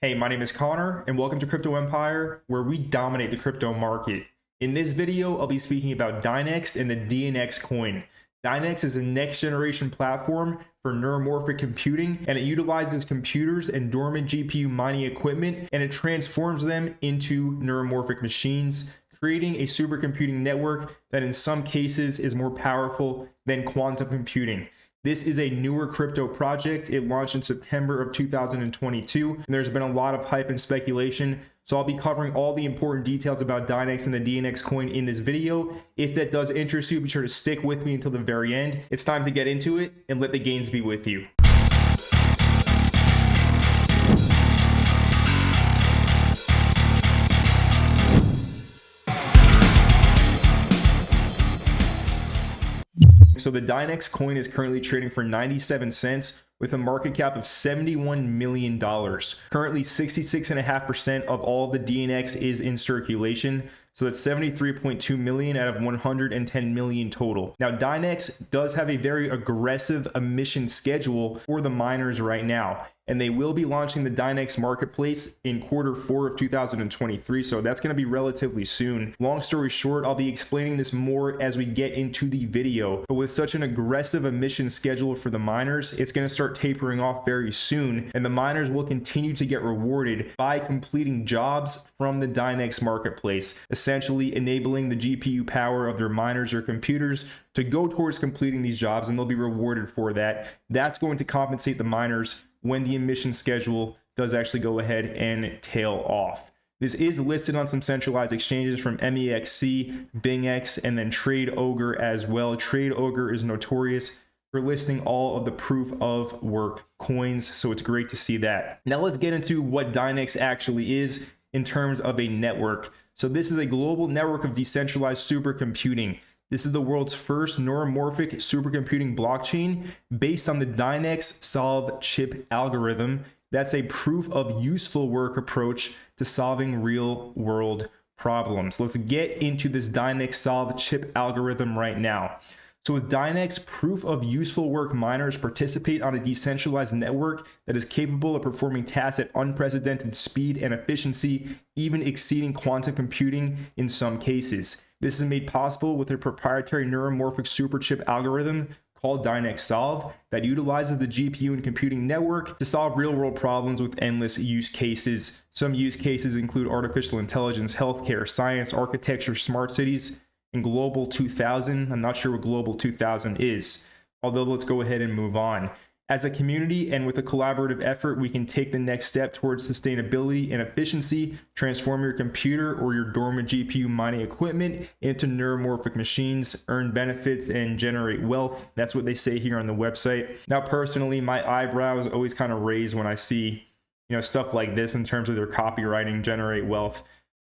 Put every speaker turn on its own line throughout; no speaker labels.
Hey, my name is Connor, and welcome to Crypto Empire, where we dominate the crypto market. In this video, I'll be speaking about Dynex and the DNX coin. Dynex is a next-generation platform for neuromorphic computing, and it utilizes computers and dormant GPU mining equipment, and it transforms them into neuromorphic machines, creating a supercomputing network that in some cases is more powerful than quantum computing. This is a newer crypto project. It launched in September of 2022, and there's been a lot of hype and speculation. So I'll be covering all the important details about Dynex and the DNX coin in this video. If that does interest you, be sure to stick with me until the very end. It's time to get into it and let the gains be with you. So the Dynex coin is currently trading for 97 cents with a market cap of $71 million. Currently 66.5% of all the DNX is in circulation. So that's 73.2 million out of 110 million total. Now Dynex does have a very aggressive emission schedule for the miners right now, and they will be launching the Dynex marketplace in Q4 of 2023. So that's going to be relatively soon. Long story short, I'll be explaining this more as we get into the video, but with such an aggressive emission schedule for the miners, it's going to start tapering off very soon, and the miners will continue to get rewarded by completing jobs from the Dynex marketplace, essentially enabling the GPU power of their miners or computers to go towards completing these jobs, and they'll be rewarded for that. That's going to compensate the miners when the emission schedule does actually go ahead and tail off. This is listed on some centralized exchanges from MEXC, BingX, and then Trade Ogre as well. Trade Ogre is notorious for listing all of the proof of work coins, so it's great to see that. Now let's get into what Dynex actually is in terms of a network. So this is a global network of decentralized supercomputing. This is the world's first neuromorphic supercomputing blockchain based on the Dynex Solve chip algorithm. That's a proof of useful work approach to solving real world problems. Let's get into this Dynex Solve chip algorithm right now. So with Dynex, proof of useful work miners participate on a decentralized network that is capable of performing tasks at unprecedented speed and efficiency, even exceeding quantum computing in some cases. This is made possible with a proprietary neuromorphic superchip algorithm called Dynex Solve that utilizes the GPU and computing network to solve real-world problems with endless use cases. Some use cases include artificial intelligence, healthcare, science, architecture, smart cities, and Global 2000. I'm not sure what Global 2000 is, although let's go ahead and move on. As a community and with a collaborative effort, we can take the next step towards sustainability and efficiency, transform your computer or your dormant GPU mining equipment into neuromorphic machines, earn benefits, and generate wealth. That's what they say here on the website. Now, personally, my eyebrows always kind of raise when I see, stuff like this in terms of their copywriting, generate wealth.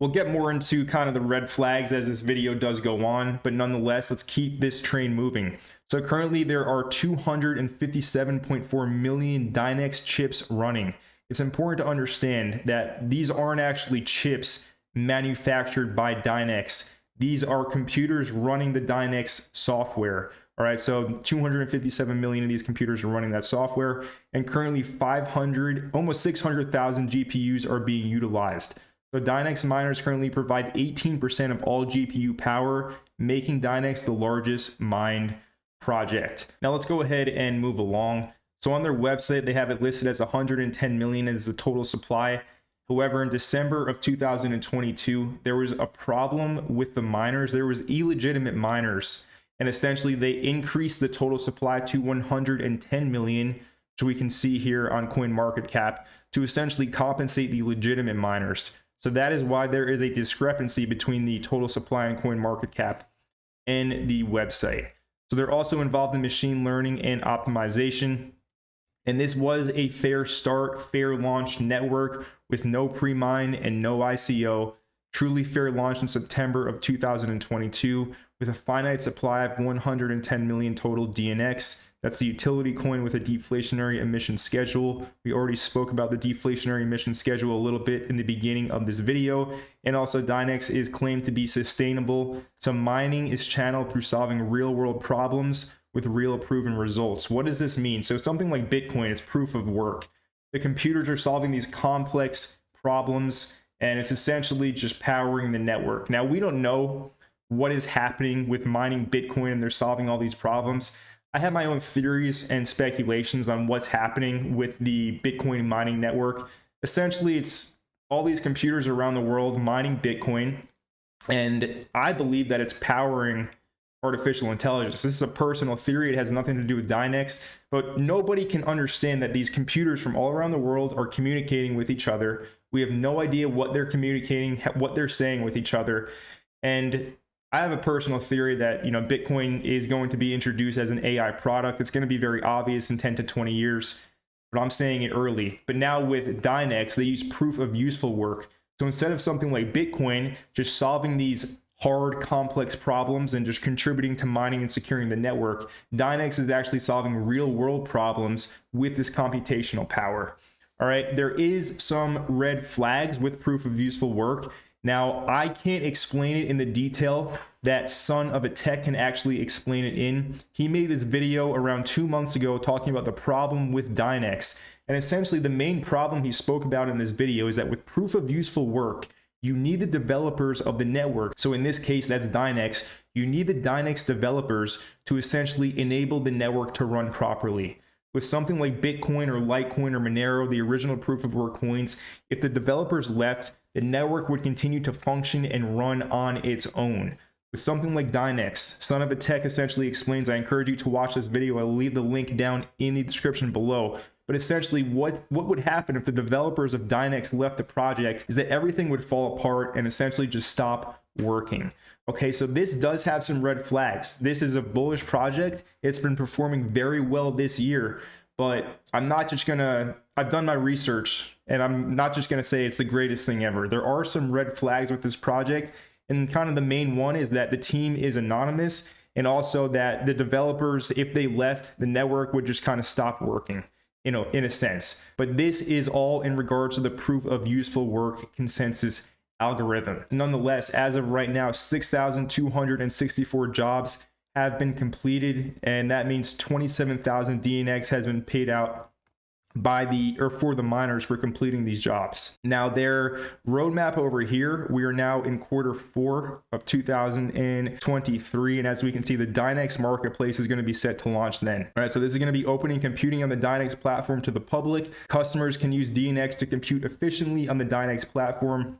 We'll get more into kind of the red flags as this video does go on, but nonetheless, let's keep this train moving. So currently there are 257.4 million Dynex chips running. It's important to understand that these aren't actually chips manufactured by Dynex. These are computers running the Dynex software. All right, so 257 million of these computers are running that software, and currently almost 600,000 GPUs are being utilized. So Dynex miners currently provide 18% of all GPU power, making Dynex the largest mined project. Now let's go ahead and move along. So on their website, they have it listed as 110 million as the total supply. However, in December of 2022, there was a problem with the miners. There was illegitimate miners, and essentially they increased the total supply to 110 million, which we can see here on CoinMarketCap, to essentially compensate the legitimate miners. So that is why there is a discrepancy between the total supply on CoinMarketCap and the website. So they're also involved in machine learning and optimization. And this was a fair start, fair launch network with no pre-mine and no ICO. Truly fair launch in September of 2022 with a finite supply of 110 million total DNX. That's the utility coin with a deflationary emission schedule. We already spoke about the deflationary emission schedule a little bit in the beginning of this video. And also Dynex is claimed to be sustainable. So mining is channeled through solving real world problems with real proven results. What does this mean? So something like Bitcoin, it's proof of work. The computers are solving these complex problems, and it's essentially just powering the network. Now, we don't know what is happening with mining Bitcoin and they're solving all these problems. I have my own theories and speculations on what's happening with the Bitcoin mining network. Essentially, it's all these computers around the world mining Bitcoin, and I believe that it's powering artificial intelligence. This is a personal theory. It has nothing to do with Dynex, but nobody can understand that these computers from all around the world are communicating with each other. We have no idea what they're communicating, what they're saying with each other. And I have a personal theory that, Bitcoin is going to be introduced as an AI product. It's going to be very obvious in 10 to 20 years, but I'm saying it early. But now with Dynex, they use proof of useful work. So instead of something like Bitcoin just solving these hard, complex problems and just contributing to mining and securing the network, Dynex is actually solving real world problems with this computational power. All right, there is some red flags with proof of useful work. Now, I can't explain it in the detail that Son of a Tech can actually explain it in. He made this video around 2 months ago talking about the problem with Dynex. And essentially, the main problem he spoke about in this video is that with proof of useful work, you need the developers of the network. So in this case, that's Dynex. You need the Dynex developers to essentially enable the network to run properly. With something like Bitcoin or Litecoin or Monero, the original proof of work coins, if the developers left, the network would continue to function and run on its own. With something like Dynex, Son of a Tech essentially explains, I encourage you to watch this video. I'll leave the link down in the description below. But essentially, what would happen if the developers of Dynex left the project is that everything would fall apart and essentially just stop working. Okay, so this does have some red flags. This is a bullish project. It's been performing very well this year, but I'm not just gonna, I've done my research and I'm not just gonna say it's the greatest thing ever. There are some red flags with this project, and kind of the main one is that the team is anonymous, and also that the developers, if they left, the network would just kind of stop working, in a sense. But this is all in regards to the proof of useful work consensus algorithm. Nonetheless, as of right now, 6,264 jobs have been completed, and that means 27,000 DNX has been paid out for the miners for completing these jobs. Now, their roadmap over here, we are now in Q4 of 2023, and as we can see, the Dynex marketplace is going to be set to launch then. All right, so this is going to be opening computing on the Dynex platform to the public. Customers can use DNX to compute efficiently on the Dynex platform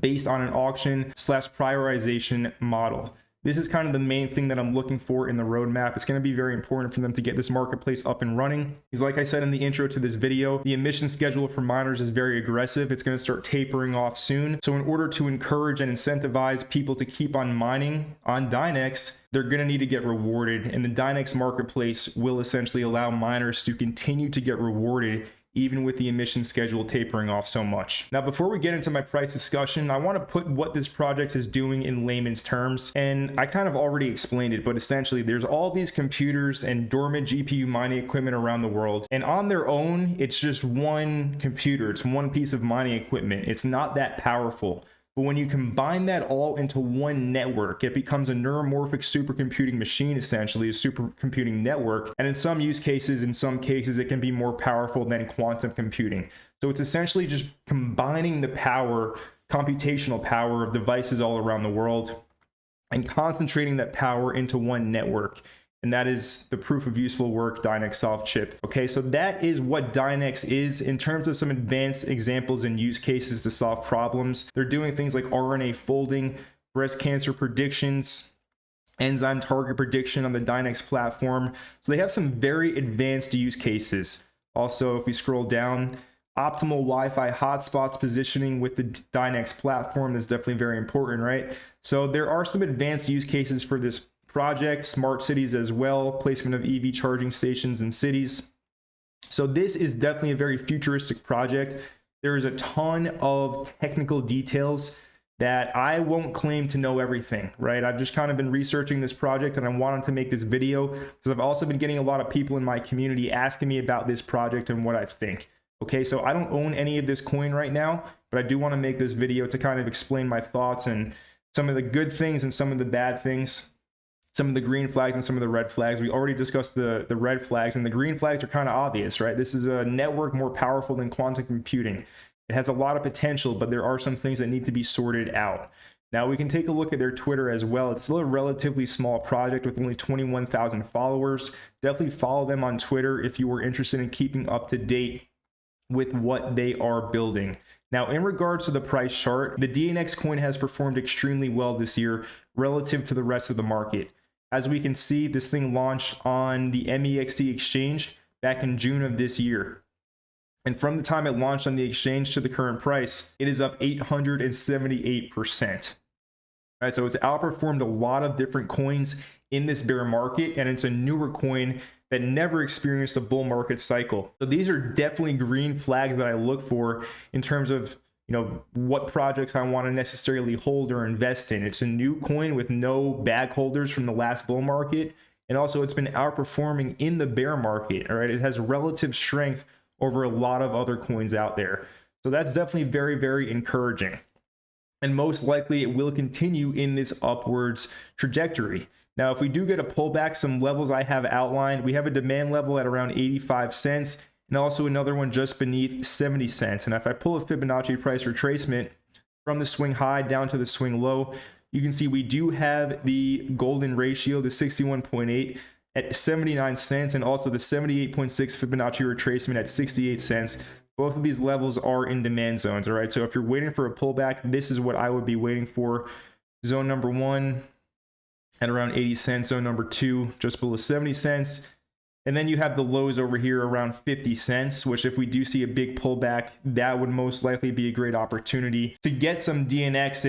based on an auction/prioritization model. This is kind of the main thing that I'm looking for in the roadmap. It's going to be very important for them to get this marketplace up and running. Because like I said in the intro to this video, the emission schedule for miners is very aggressive. It's going to start tapering off soon. So in order to encourage and incentivize people to keep on mining on Dynex, they're going to need to get rewarded. And the Dynex marketplace will essentially allow miners to continue to get rewarded even with the emission schedule tapering off so much. Now, before we get into my price discussion, I want to put what this project is doing in layman's terms. And I kind of already explained it, but essentially there's all these computers and dormant GPU mining equipment around the world. And on their own, it's just one computer. It's one piece of mining equipment. It's not that powerful. But when you combine that all into one network, it becomes a neuromorphic supercomputing machine, essentially a supercomputing network. And in some cases, it can be more powerful than quantum computing. So it's essentially just combining the power, computational power of devices all around the world and concentrating that power into one network. And that is the proof of useful work Dynex Soft chip. Okay, so that is what Dynex is in terms of some advanced examples and use cases to solve problems. They're doing things like RNA folding, breast cancer predictions, enzyme target prediction on the Dynex platform. So they have some very advanced use cases. Also, if we scroll down, optimal Wi-Fi hotspots positioning with the Dynex platform is definitely very important, right? So there are some advanced use cases for this project, smart cities as well, placement of EV charging stations in cities. So this is definitely a very futuristic project. There is a ton of technical details that I won't claim to know everything, right? I've just kind of been researching this project and I wanted to make this video because I've also been getting a lot of people in my community asking me about this project and what I think. Okay, so I don't own any of this coin right now, but I do want to make this video to kind of explain my thoughts and some of the good things and some of the bad things. some of the green flags and some of the red flags. We already discussed the red flags, and the green flags are kind of obvious, right? This is a network more powerful than quantum computing. It has a lot of potential, but there are some things that need to be sorted out. Now we can take a look at their Twitter as well. It's still a relatively small project with only 21,000 followers. Definitely follow them on Twitter if you are interested in keeping up to date with what they are building. Now, in regards to the price chart, the DNX coin has performed extremely well this year relative to the rest of the market. As we can see, this thing launched on the MEXC exchange back in June of this year. And from the time it launched on the exchange to the current price, it is up 878%. All right, so it's outperformed a lot of different coins in this bear market, and it's a newer coin that never experienced a bull market cycle. So these are definitely green flags that I look for in terms of, you know, what projects I want to necessarily hold or invest in. It's a new coin with no bag holders from the last bull market, and also it's been outperforming in the bear market. All right, it has relative strength over a lot of other coins out there. So that's definitely very, very encouraging. And most likely it will continue in this upwards trajectory. Now, if we do get a pullback, some levels I have outlined, we have a demand level at around 85 cents and also another one just beneath 70 cents. And if I pull a Fibonacci price retracement from the swing high down to the swing low, you can see we do have the golden ratio, the 61.8 at 79 cents, and also the 78.6 Fibonacci retracement at 68 cents. Both of these levels are in demand zones, all right? So if you're waiting for a pullback, this is what I would be waiting for. Zone number 1 at around 80 cents, zone number 2 just below 70 cents. And then you have the lows over here around 50 cents, which if we do see a big pullback, that would most likely be a great opportunity to get some DNX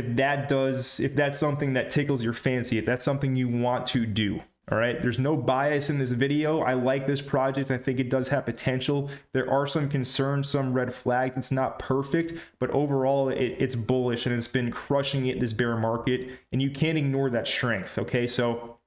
if that's something that tickles your fancy, if that's something you want to do. All right, there's no bias in this video. I like this project. I think it does have potential. There are some concerns, some red flags. It's not perfect, but overall it's bullish and it's been crushing it this bear market, and you can't ignore that strength. Okay, so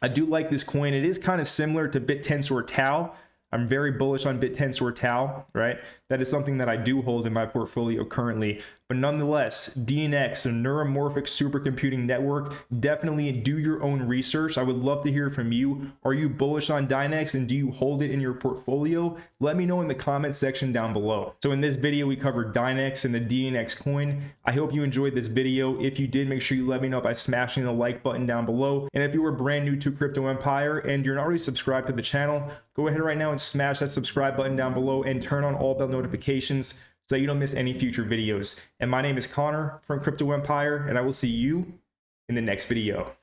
I do like this coin. It is kind of similar to BitTensor Tau. I'm very bullish on BitTensor Tau, right? That is something that I do hold in my portfolio currently. But nonetheless, DNX, a neuromorphic supercomputing network, definitely do your own research. I would love to hear from you. Are you bullish on Dynex and do you hold it in your portfolio? Let me know in the comment section down below. So in this video, we covered Dynex and the DNX coin. I hope you enjoyed this video. If you did, make sure you let me know by smashing the like button down below. And if you were brand new to Crypto Empire and you're not already subscribed to the channel, go ahead right now and smash that subscribe button down below and turn on all bell notifications so that you don't miss any future videos. And my name is Connor from Crypto Empire, and I will see you in the next video.